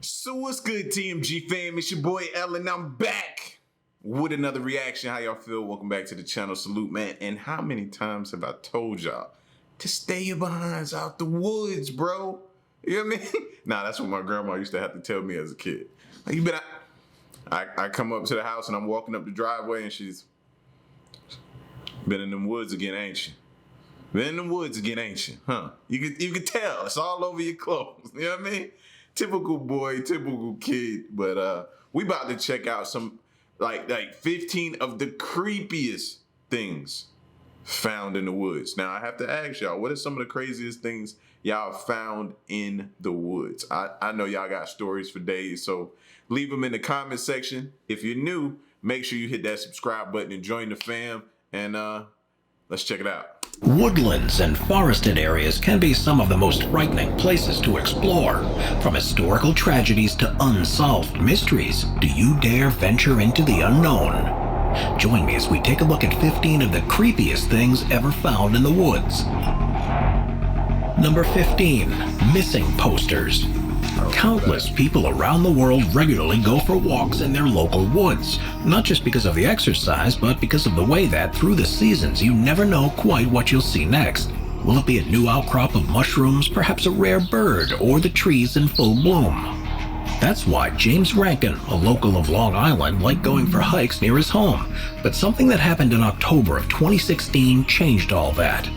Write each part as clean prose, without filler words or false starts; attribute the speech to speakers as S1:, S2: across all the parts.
S1: So what's good, TMG fam? It's your boy Ellen. I'm back with another reaction. How y'all feel? Welcome back to the channel. Salute, man. And how many times have I told y'all to stay your behinds out the woods, bro? You know what I mean? Nah, that's what my grandma used to have to tell me as a kid. Like, you been out. I come up to the house and I'm walking up the driveway and she's been in them woods again, ain't you? Been in the woods again, ain't you? Huh? You could tell. It's all over your clothes. You know what I mean? Typical boy, typical kid. But we about to check out some like 15 of the creepiest things found in the woods. Now I have to ask y'all, what are some of the craziest things y'all found in the woods? I know y'all got stories for days, so leave them in the comment section. If you're new, make sure you hit that subscribe button and join the fam. And let's check it out.
S2: Woodlands and forested areas can be some of the most frightening places to explore. From historical tragedies to unsolved mysteries, do you dare venture into the unknown? Join me as we take a look at 15 of the creepiest things ever found in the woods. Number 15. Missing posters. Countless people around the world regularly go for walks in their local woods, not just because of the exercise, but because of the way that, through the seasons, you never know quite what you'll see next. Will it be a new outcrop of mushrooms, perhaps a rare bird, or the trees in full bloom? That's why James Rankin, a local of Long Island, liked going for hikes near his home. But something that happened in October of 2016 changed all that.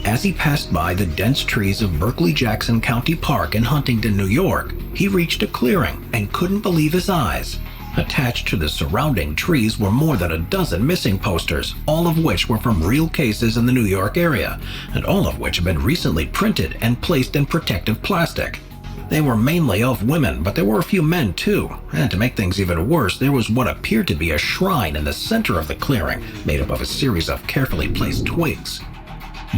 S2: As he passed by the dense trees of Berkeley-Jackson County Park in Huntington, New York, he reached a clearing and couldn't believe his eyes. Attached to the surrounding trees were more than a dozen missing posters, all of which were from real cases in the New York area, and all of which had been recently printed and placed in protective plastic. They were mainly of women, but there were a few men too, and to make things even worse, there was what appeared to be a shrine in the center of the clearing, made up of a series of carefully placed twigs.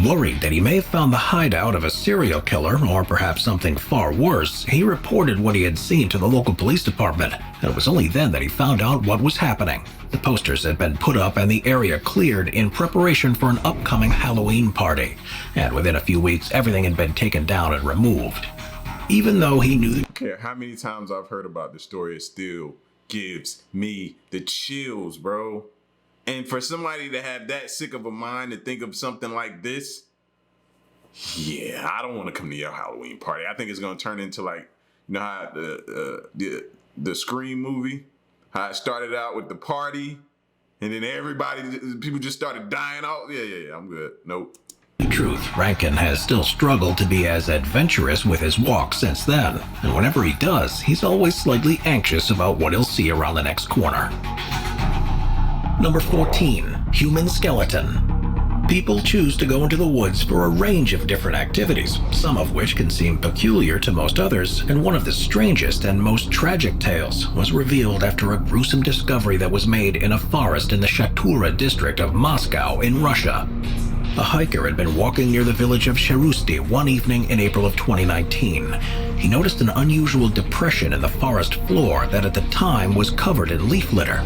S2: Worried that he may have found the hideout of a serial killer, or perhaps something far worse, he reported what he had seen to the local police department, and it was only then that he found out what was happening. The posters had been put up and the area cleared in preparation for an upcoming Halloween party, and within a few weeks everything had been taken down and removed. Even though he knew... I
S1: don't care how many times I've heard about this story, it still gives me the chills, bro. And for somebody to have that sick of a mind to think of something like this, yeah, I don't want to come to your Halloween party. I think it's going to turn into like, you know how the Scream movie, how it started out with the party, and then people just started dying off. Yeah, I'm good. Nope.
S2: In truth, Rankin has still struggled to be as adventurous with his walks since then, and whenever he does, he's always slightly anxious about what he'll see around the next corner. Number 14. Human skeleton. People choose to go into the woods for a range of different activities, some of which can seem peculiar to most others, and one of the strangest and most tragic tales was revealed after a gruesome discovery that was made in a forest in the Shatura district of Moscow in Russia. A hiker had been walking near the village of Cherusty one evening in April of 2019. He noticed an unusual depression in the forest floor that at the time was covered in leaf litter.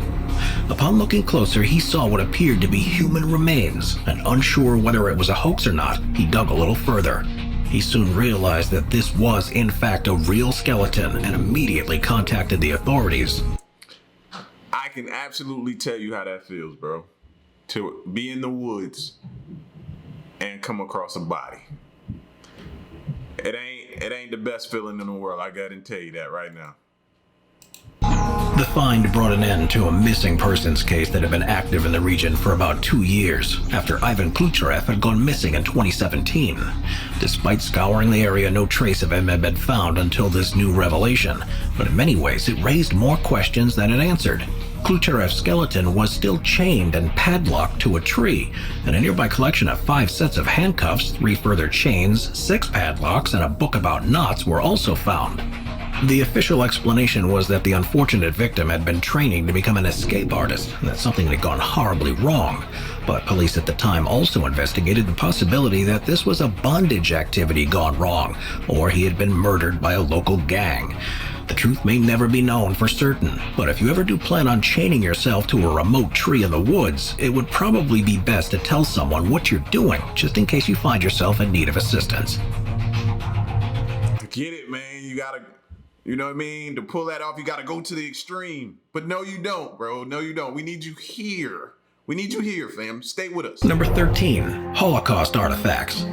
S2: Upon looking closer, he saw what appeared to be human remains, and unsure whether it was a hoax or not, he dug a little further. He soon realized that this was, in fact, a real skeleton and immediately contacted the authorities.
S1: I can absolutely tell you how that feels, bro. To be in the woods and come across a body. It ain't the best feeling in the world. I gotta tell you that right now.
S2: The find brought an end to a missing persons case that had been active in the region for about 2 years, after Ivan Klucharev had gone missing in 2017. Despite scouring the area, no trace of him had been found until this new revelation, but in many ways it raised more questions than it answered. Klucharev's skeleton was still chained and padlocked to a tree, and a nearby collection of 5 sets of handcuffs, 3 further chains, 6 padlocks, and a book about knots were also found. The official explanation was that the unfortunate victim had been training to become an escape artist, and that something had gone horribly wrong. But police at the time also investigated the possibility that this was a bondage activity gone wrong, or he had been murdered by a local gang. The truth may never be known for certain, but if you ever do plan on chaining yourself to a remote tree in the woods, it would probably be best to tell someone what you're doing, just in case you find yourself in need of assistance.
S1: Get it, man. You You know what I mean? To pull that off, you gotta go to the extreme. But no, you don't, bro. No, you don't. We need you here. We need you here, fam. Stay with us.
S2: Number 13. Holocaust artifacts.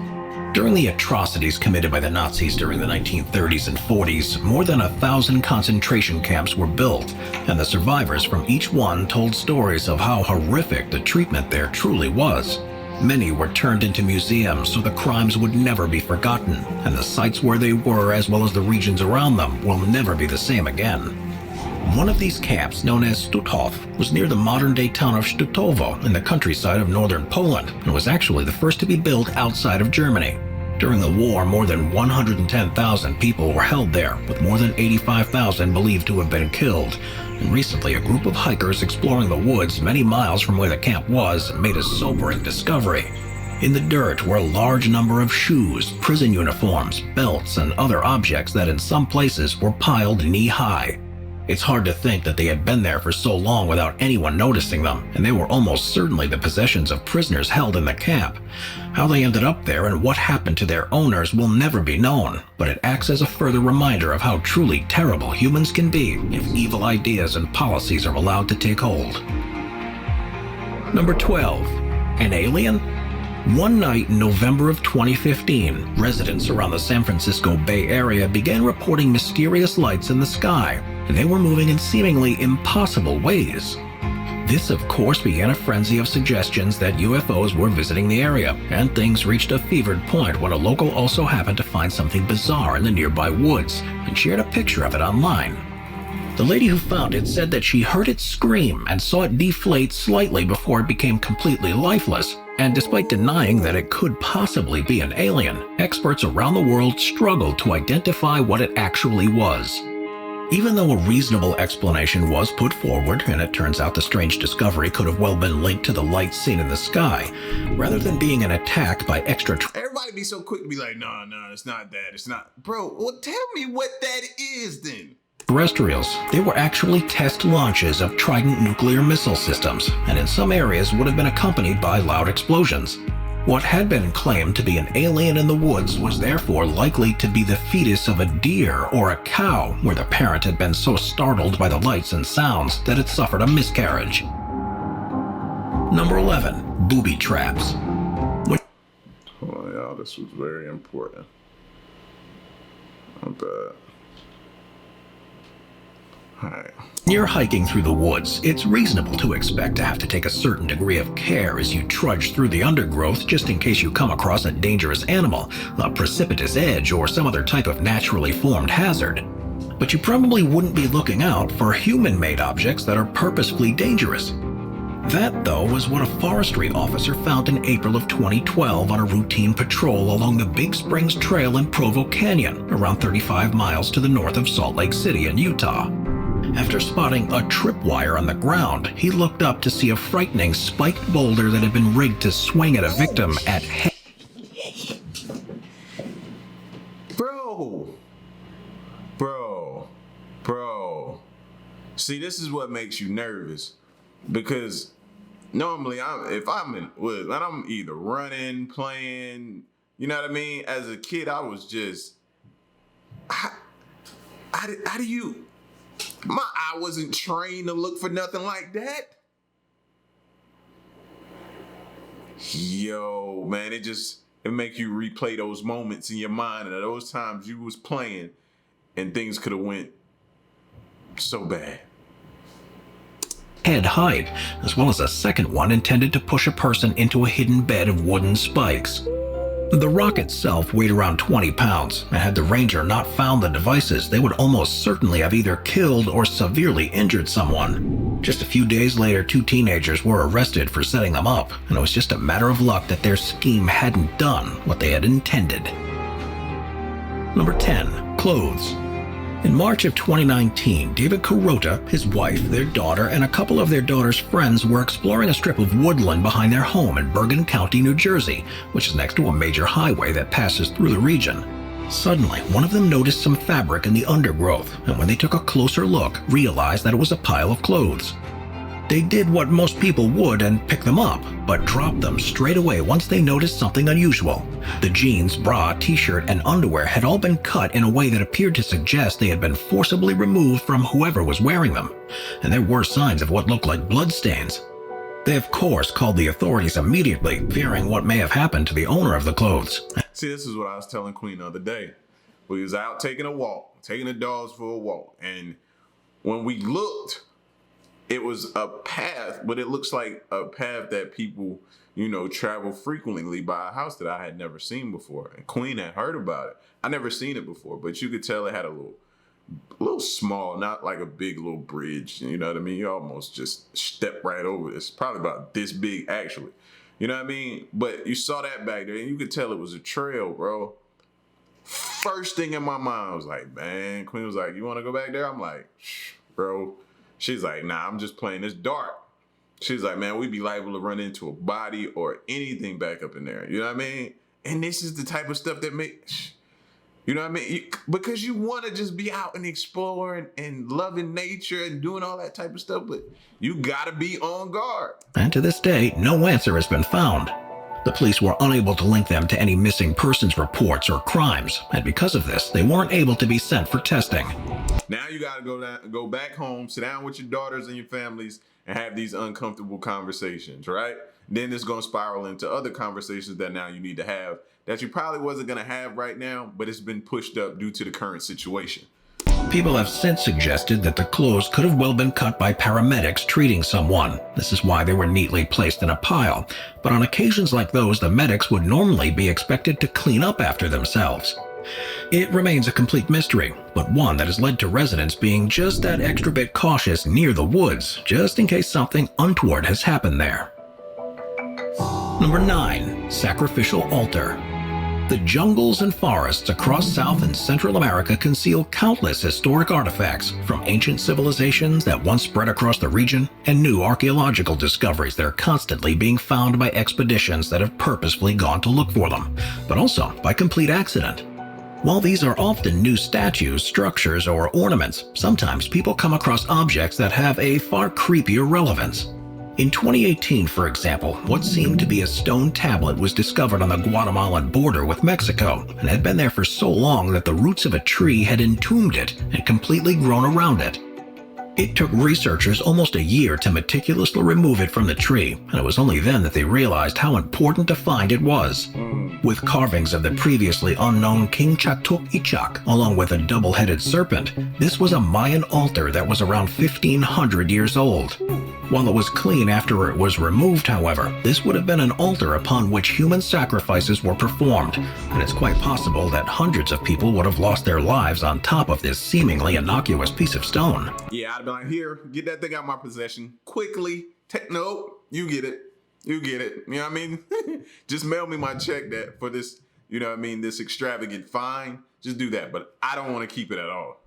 S2: During the atrocities committed by the Nazis during the 1930s and 40s, more than 1,000 concentration camps were built, and the survivors from each one told stories of how horrific the treatment there truly was. Many were turned into museums so the crimes would never be forgotten, and the sites where they were, as well as the regions around them, will never be the same again. One of these camps, known as Stutthof, was near the modern-day town of Stutovo in the countryside of northern Poland, and was actually the first to be built outside of Germany. During the war, more than 110,000 people were held there, with more than 85,000 believed to have been killed. And recently, a group of hikers exploring the woods many miles from where the camp was made a sobering discovery. In the dirt were a large number of shoes, prison uniforms, belts, and other objects that in some places were piled knee-high. It's hard to think that they had been there for so long without anyone noticing them, and they were almost certainly the possessions of prisoners held in the camp. How they ended up there and what happened to their owners will never be known, but it acts as a further reminder of how truly terrible humans can be if evil ideas and policies are allowed to take hold. Number 12. An alien? One night in November of 2015, residents around the San Francisco Bay Area began reporting mysterious lights in the sky, and they were moving in seemingly impossible ways. This, of course, began a frenzy of suggestions that UFOs were visiting the area, and things reached a fevered point when a local also happened to find something bizarre in the nearby woods and shared a picture of it online. The lady who found it said that she heard it scream and saw it deflate slightly before it became completely lifeless. And despite denying that it could possibly be an alien, experts around the world struggled to identify what it actually was. Even though a reasonable explanation was put forward, and it turns out the strange discovery could have well been linked to the lights seen in the sky, rather than being an attack by
S1: Everybody be so quick to be like, no, it's not that. It's not. Bro, well, tell me what that is then.
S2: Terrestrials, they were actually test launches of Trident nuclear missile systems, and in some areas would have been accompanied by loud explosions. What had been claimed to be an alien in the woods was therefore likely to be the fetus of a deer or a cow, where the parent had been so startled by the lights and sounds that it suffered a miscarriage. Number 11. Booby Traps.
S1: Oh, yeah, this was very important. I'm bad. Alright.
S2: Near hiking through the woods, it's reasonable to expect to have to take a certain degree of care as you trudge through the undergrowth just in case you come across a dangerous animal, a precipitous edge, or some other type of naturally formed hazard. But you probably wouldn't be looking out for human-made objects that are purposefully dangerous. That, though, was what a forestry officer found in April of 2012 on a routine patrol along the Big Springs Trail in Provo Canyon, around 35 miles to the north of Salt Lake City in Utah. After spotting a tripwire on the ground, he looked up to see a frightening spiked boulder that had been rigged to swing at a victim at
S1: Bro. See, this is what makes you nervous. Because normally, if I'm in woods, and I'm either running, playing, you know what I mean? As a kid, I was just, how do you... I wasn't trained to look for nothing like that. Yo, man, it make you replay those moments in your mind and those times you was playing and things could have went so bad.
S2: Head height, as well as a second one intended to push a person into a hidden bed of wooden spikes. The rock itself weighed around 20 pounds, and had the ranger not found the devices, they would almost certainly have either killed or severely injured someone. Just a few days later, 2 teenagers were arrested for setting them up, and it was just a matter of luck that their scheme hadn't done what they had intended. Number 10. Clothes. In March of 2019, David Carota, his wife, their daughter, and a couple of their daughter's friends were exploring a strip of woodland behind their home in Bergen County, New Jersey, which is next to a major highway that passes through the region. Suddenly, one of them noticed some fabric in the undergrowth, and when they took a closer look, realized that it was a pile of clothes. They did what most people would and pick them up, but dropped them straight away once they noticed something unusual. The jeans, bra, t-shirt, and underwear had all been cut in a way that appeared to suggest they had been forcibly removed from whoever was wearing them, and there were signs of what looked like bloodstains. They of course called the authorities immediately, fearing what may have happened to the owner of the clothes.
S1: See, this is what I was telling Queen the other day. We was out taking a walk, taking the dogs for a walk, and when we looked, it was a path, but it looks like a path that people, travel frequently by a house that I had never seen before. And Queen had heard about it. I never seen it before, but you could tell it had a little small, not like a big little bridge. You know what I mean? You almost just step right over it. It's probably about this big, actually. You know what I mean? But you saw that back there, and you could tell it was a trail, bro. First thing in my mind was like, man, Queen was like, you want to go back there? I'm like, bro. She's like, nah, I'm just playing. It's dark. She's like, man, we'd be liable to run into a body or anything back up in there. You know what I mean? And this is the type of stuff that makes, you know what I mean? Because you want to just be out and exploring and loving nature and doing all that type of stuff, but you got to be on guard.
S2: And to this day, no answer has been found. The police were unable to link them to any missing persons reports or crimes, and because of this, they weren't able to be sent for testing.
S1: Now you got to go back home, sit down with your daughters and your families, and have these uncomfortable conversations, right? Then it's going to spiral into other conversations that now you need to have that you probably wasn't going to have right now, but it's been pushed up due to the current situation.
S2: People have since suggested that the clothes could have well been cut by paramedics treating someone. This is why they were neatly placed in a pile. But on occasions like those, the medics would normally be expected to clean up after themselves. It remains a complete mystery, but one that has led to residents being just that extra bit cautious near the woods, just in case something untoward has happened there. Number 9. Sacrificial Altar. The jungles and forests across South and Central America conceal countless historic artifacts, from ancient civilizations that once spread across the region and new archaeological discoveries that are constantly being found by expeditions that have purposefully gone to look for them, but also by complete accident. While these are often new statues, structures, or ornaments, sometimes people come across objects that have a far creepier relevance. In 2018, for example, what seemed to be a stone tablet was discovered on the Guatemalan border with Mexico and had been there for so long that the roots of a tree had entombed it and completely grown around it. It took researchers almost a year to meticulously remove it from the tree, and it was only then that they realized how important a find it was. With carvings of the previously unknown King Chatuc, along with a double-headed serpent, this was a Mayan altar that was around 1,500 years old. While it was clean after it was removed, however, this would have been an altar upon which human sacrifices were performed, and it's quite possible that hundreds of people would have lost their lives on top of this seemingly innocuous piece of stone.
S1: Yeah, I'd be like, here, get that thing out of my possession quickly. Nope, you get it. You get it. You know what I mean? Just mail me my check that for this, you know what I mean, this extravagant fine. Just do that, but I don't want to keep it at all.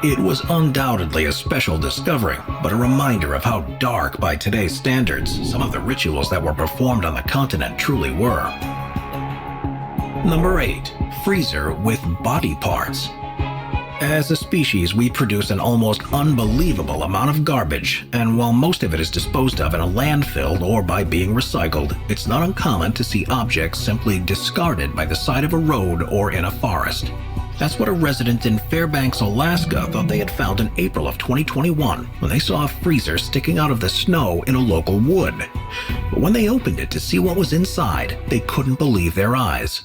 S2: It was undoubtedly a special discovery, but a reminder of how dark by today's standards some of the rituals that were performed on the continent truly were. Number 8. Freezer with body parts. As a species, we produce an almost unbelievable amount of garbage, and while most of it is disposed of in a landfill or by being recycled, it's not uncommon to see objects simply discarded by the side of a road or in a forest. That's what a resident in Fairbanks, Alaska thought they had found in April of 2021 when they saw a freezer sticking out of the snow in a local wood. But when they opened it to see what was inside, they couldn't believe their eyes.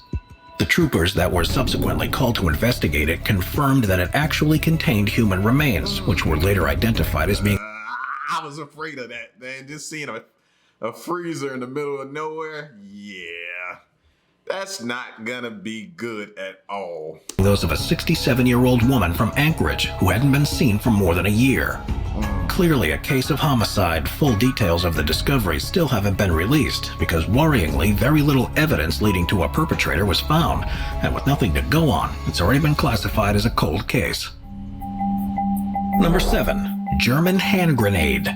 S2: The troopers that were subsequently called to investigate it confirmed that it actually contained human remains, which were later identified as being...
S1: I was afraid of that, man. Just seeing a freezer in the middle of nowhere, yeah. That's not gonna be good at all.
S2: Those of a 67-year-old woman from Anchorage who hadn't been seen for more than a year. Clearly a case of homicide. Full details of the discovery still haven't been released because, worryingly, very little evidence leading to a perpetrator was found, and with nothing to go on, it's already been classified as a cold case. Number 7. German hand grenade.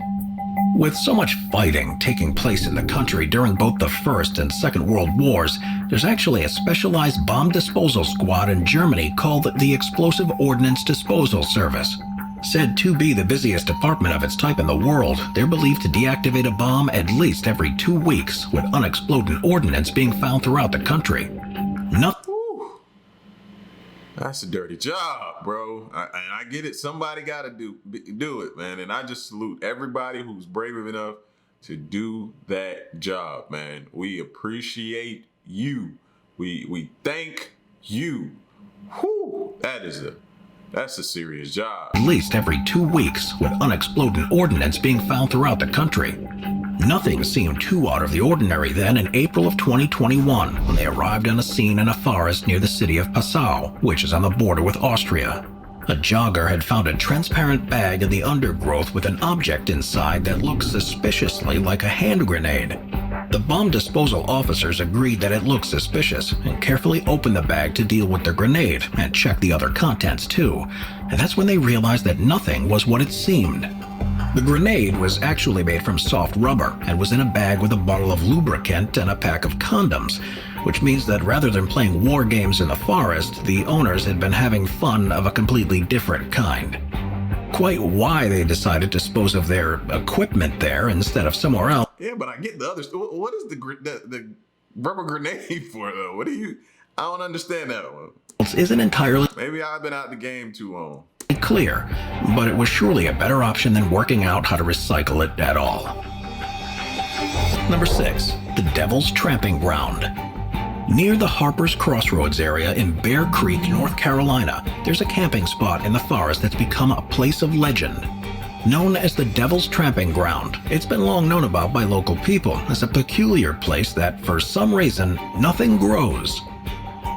S2: With so much fighting taking place in the country during both the First and Second World Wars, there's actually a specialized bomb disposal squad in Germany called the Explosive Ordnance Disposal Service. Said to be the busiest department of its type in the world, they're believed to deactivate a bomb at least every 2 weeks, with unexploded ordnance being found throughout the country. Nothing.
S1: That's a dirty job, bro. I get it. Somebody got to do it, man. And I just salute everybody who's brave enough to do that job, man. We appreciate you. We thank you. Whew, that's a serious job.
S2: At least every 2 weeks, with unexploded ordnance being found throughout the country. Nothing seemed too out of the ordinary then in April of 2021, when they arrived on a scene in a forest near the city of Passau, which is on the border with Austria. A jogger had found a transparent bag in the undergrowth with an object inside that looked suspiciously like a hand grenade. The bomb disposal officers agreed that it looked suspicious and carefully opened the bag to deal with the grenade and check the other contents too. And that's when they realized that nothing was what it seemed. The grenade was actually made from soft rubber and was in a bag with a bottle of lubricant and a pack of condoms, which means that rather than playing war games in the forest, the owners had been having fun of a completely different kind. Quite why they decided to dispose of their equipment there instead of somewhere else.
S1: Yeah, but I get the other. What is the rubber grenade for though? I don't understand that one.
S2: Isn't entirely
S1: Maybe I've been out the game too long.
S2: Clear, but it was surely a better option than working out how to recycle it at all. Number 6. The Devil's Tramping Ground. Near the Harper's Crossroads area in Bear Creek, North Carolina, there's a camping spot in the forest that's become a place of legend. Known as the Devil's Tramping Ground, it's been long known about by local people as a peculiar place that, for some reason, nothing grows.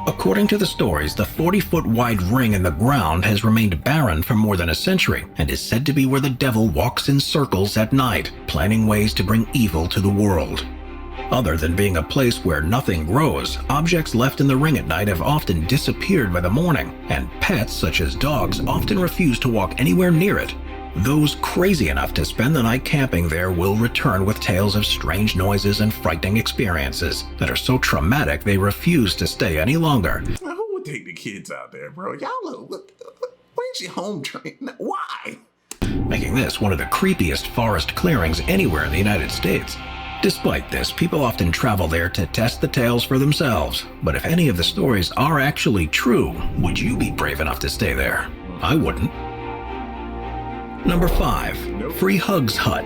S2: According to the stories, the 40-foot wide ring in the ground has remained barren for more than a century and is said to be where the devil walks in circles at night, planning ways to bring evil to the world. Other than being a place where nothing grows, objects left in the ring at night have often disappeared by the morning, and pets, such as dogs, often refuse to walk anywhere near it. Those crazy enough to spend the night camping there will return with tales of strange noises and frightening experiences that are so traumatic they refuse to stay any longer.
S1: Now, who would take the kids out there, bro? Y'all look, where's your home train? Why?
S2: Making this one of the creepiest forest clearings anywhere in the United States. Despite this, people often travel there to test the tales for themselves. But if any of the stories are actually true, would you be brave enough to stay there? I wouldn't. Number 5. Free Hugs Hut.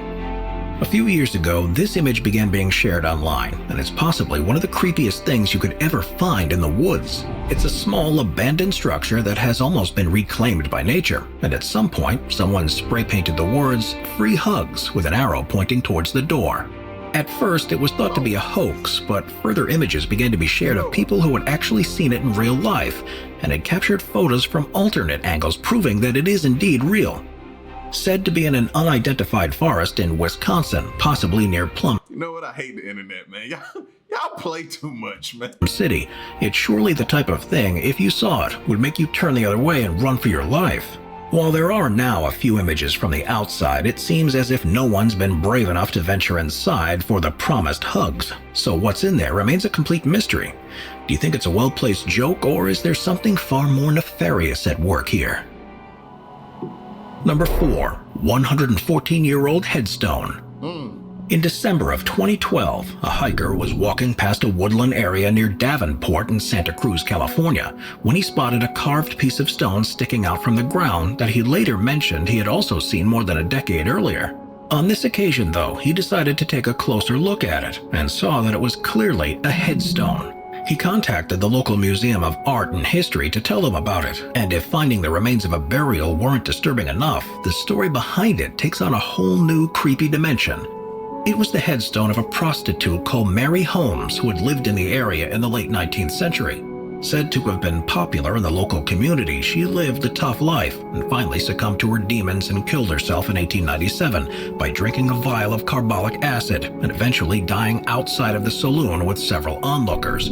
S2: A few years ago, this image began being shared online, and it's possibly one of the creepiest things you could ever find in the woods. It's a small, abandoned structure that has almost been reclaimed by nature, and at some point, someone spray-painted the words, "Free Hugs," with an arrow pointing towards the door. At first, it was thought to be a hoax, but further images began to be shared of people who had actually seen it in real life, and had captured photos from alternate angles proving that it is indeed real. Said to be in an unidentified forest in Wisconsin, possibly near Plum
S1: You know what? I hate the internet, man. Y'all play too much, man.
S2: City. It's surely the type of thing, if you saw it, would make you turn the other way and run for your life. While there are now a few images from the outside, it seems as if no one's been brave enough to venture inside for the promised hugs. So what's in there remains a complete mystery. Do you think it's a well-placed joke, or is there something far more nefarious at work here? Number 4. 114-year-old headstone. In December of 2012, a hiker was walking past a woodland area near Davenport in Santa Cruz, California, when he spotted a carved piece of stone sticking out from the ground that he later mentioned he had also seen more than a decade earlier. On this occasion, though, he decided to take a closer look at it and saw that it was clearly a headstone. He contacted the local Museum of Art and History to tell them about it, and if finding the remains of a burial weren't disturbing enough, the story behind it takes on a whole new creepy dimension. It was the headstone of a prostitute called Mary Holmes who had lived in the area in the late 19th century. Said to have been popular in the local community, she lived a tough life and finally succumbed to her demons and killed herself in 1897 by drinking a vial of carbolic acid and eventually dying outside of the saloon with several onlookers.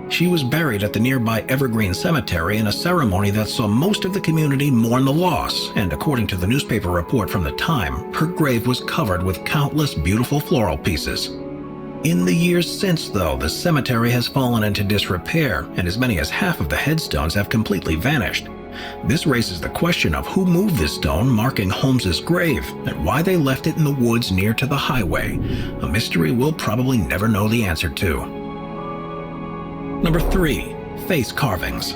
S2: She was buried at the nearby Evergreen Cemetery in a ceremony that saw most of the community mourn the loss, and according to the newspaper report from the time, her grave was covered with countless beautiful floral pieces. In the years since, though, the cemetery has fallen into disrepair, and as many as half of the headstones have completely vanished. This raises the question of who moved this stone marking Holmes's grave and why they left it in the woods near to the highway, a mystery we'll probably never know the answer to. Number 3. Face carvings.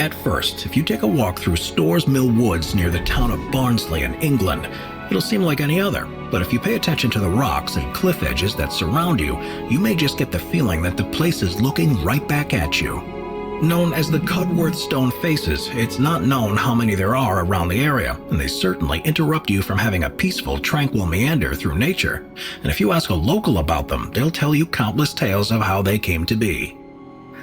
S2: At first, if you take a walk through Storrs Mill Woods near the town of Barnsley in England, it'll seem like any other. But if you pay attention to the rocks and cliff edges that surround you, you may just get the feeling that the place is looking right back at you. Known as the Cudworth Stone Faces, it's not known how many there are around the area, and they certainly interrupt you from having a peaceful, tranquil meander through nature. And if you ask a local about them, they'll tell you countless tales of how they came to be.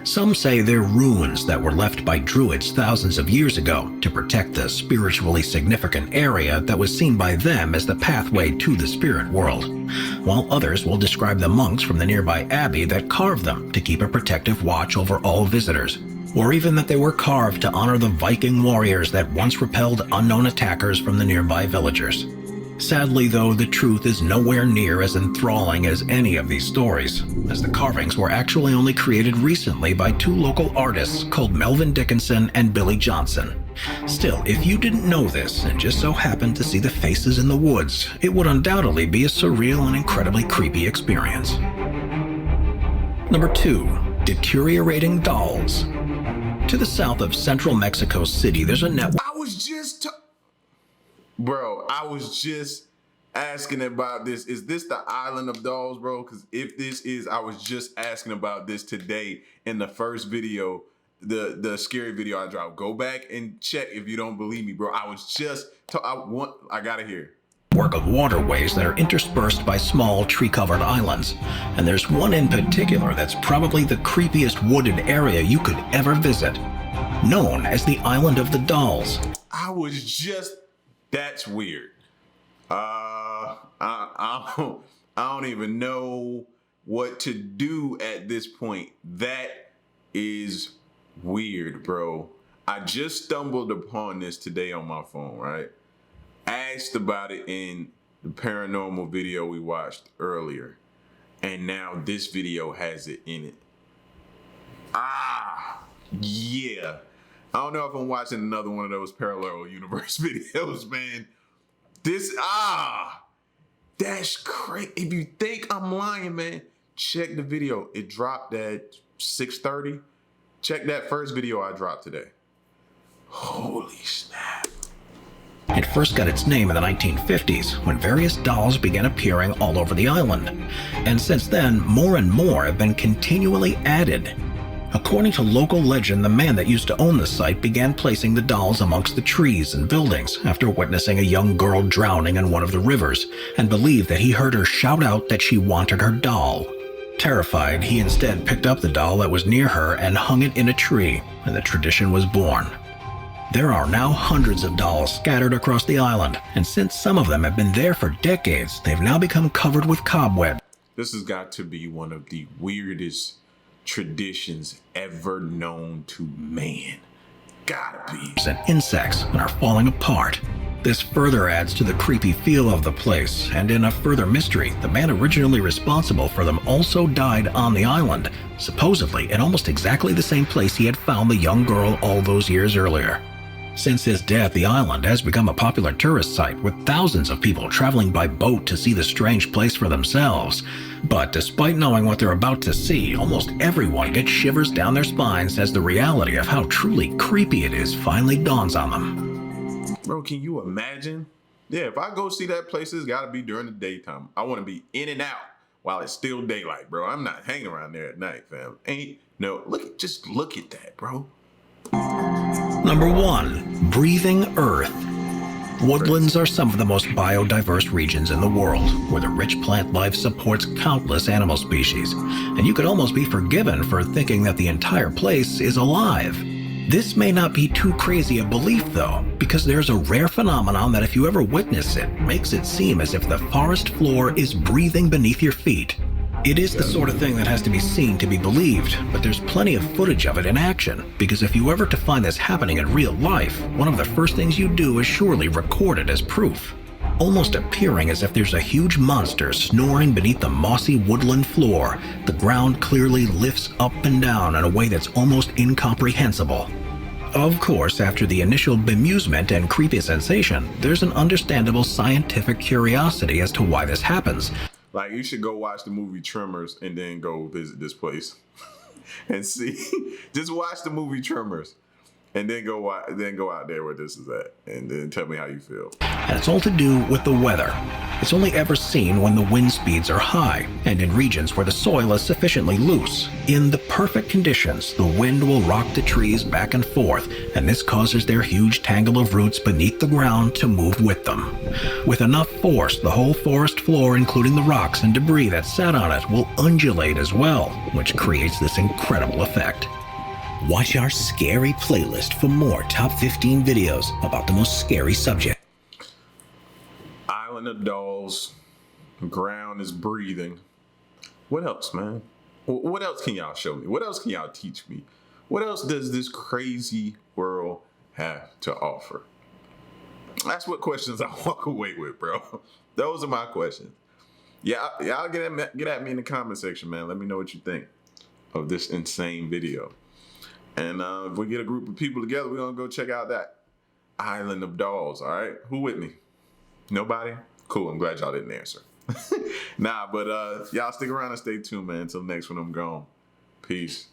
S2: Some say they're ruins that were left by druids thousands of years ago to protect the spiritually significant area that was seen by them as the pathway to the spirit world, while others will describe the monks from the nearby abbey that carved them to keep a protective watch over all visitors, or even that they were carved to honor the Viking warriors that once repelled unknown attackers from the nearby villagers. Sadly, though, the truth is nowhere near as enthralling as any of these stories, as the carvings were actually only created recently by 2 local artists called Melvin Dickinson and Billy Johnson. Still, if you didn't know this and just so happened to see the faces in the woods, it would undoubtedly be a surreal and incredibly creepy experience. Number 2. Deteriorating Dolls. To the south of central Mexico City, there's a network.
S1: I was just asking about this. Is this the Island of Dolls, bro? Because if this is, I was just asking about this today in the first video, the scary video I dropped. Go back and check if you don't believe me, bro. I was just, I gotta hear.
S2: Network of waterways that are interspersed by small tree-covered islands. And there's one in particular that's probably the creepiest wooded area you could ever visit, known as the Island of the Dolls.
S1: That's weird. I don't even know what to do at this point. That is weird, bro. I just stumbled upon this today on my phone, right? Asked about it in the paranormal video we watched earlier. And now this video has it in it. Yeah. I don't know if I'm watching another one of those parallel universe videos, man. That's crazy. If you think I'm lying, man, check the video. It dropped at 6:30. Check that first video I dropped today. Holy snap.
S2: It first got its name in the 1950s when various dolls began appearing all over the island. And since then, more and more have been continually added. According to local legend, the man that used to own the site began placing the dolls amongst the trees and buildings after witnessing a young girl drowning in one of the rivers and believed that he heard her shout out that she wanted her doll. Terrified, he instead picked up the doll that was near her and hung it in a tree, and the tradition was born. There are now hundreds of dolls scattered across the island, and since some of them have been there for decades, they've now become covered with cobwebs.
S1: This has got to be one of the weirdest traditions ever known to man. Gotta be.
S2: And insects and are falling apart. This further adds to the creepy feel of the place, and in a further mystery, the man originally responsible for them also died on the island, supposedly in almost exactly the same place he had found the young girl all those years earlier. Since his death, the island has become a popular tourist site with thousands of people traveling by boat to see the strange place for themselves. But despite knowing what they're about to see, almost everyone gets shivers down their spines as the reality of how truly creepy it is finally dawns on them.
S1: Bro, can you imagine? Yeah, if I go see that place, it's gotta be during the daytime. I wanna be in and out while it's still daylight, bro. I'm not hanging around there at night, fam. Just look at that, bro.
S2: Number 1. Breathing Earth. Woodlands are some of the most biodiverse regions in the world, where the rich plant life supports countless animal species, and you could almost be forgiven for thinking that the entire place is alive. This may not be too crazy a belief, though, because there's a rare phenomenon that if you ever witness it, makes it seem as if the forest floor is breathing beneath your feet. It is the sort of thing that has to be seen to be believed, but there's plenty of footage of it in action, because if you ever to find this happening in real life, one of the first things you do is surely record it as proof. Almost appearing as if there's a huge monster snoring beneath the mossy woodland floor, the ground clearly lifts up and down in a way that's almost incomprehensible. Of course, after the initial bemusement and creepy sensation, there's an understandable scientific curiosity as to why this happens.
S1: Like, you should go watch the movie Tremors and then go visit this place and see. Just watch the movie Tremors and then go out there where this is at and then tell me how you feel.
S2: And it's all to do with the weather. It's only ever seen when the wind speeds are high and in regions where the soil is sufficiently loose. In the perfect conditions, the wind will rock the trees back and forth, and this causes their huge tangle of roots beneath the ground to move with them. With enough force, the whole forest floor, including the rocks and debris that sat on it, will undulate as well, which creates this incredible effect. Watch our scary playlist for more top 15 videos about the most scary subject.
S1: Island of Dolls. Ground is breathing. What else, man? What else can y'all show me? What else can y'all teach me? What else does this crazy world have to offer? That's what questions I walk away with, bro. Those are my questions. Yeah, y'all get at me in the comment section, man. Let me know what you think of this insane video. And if we get a group of people together, we're going to go check out that Island of Dolls, all right? Who with me? Nobody? Cool, I'm glad y'all didn't answer. Nah, but y'all stick around and stay tuned, man. Until next one, I'm gone. Peace.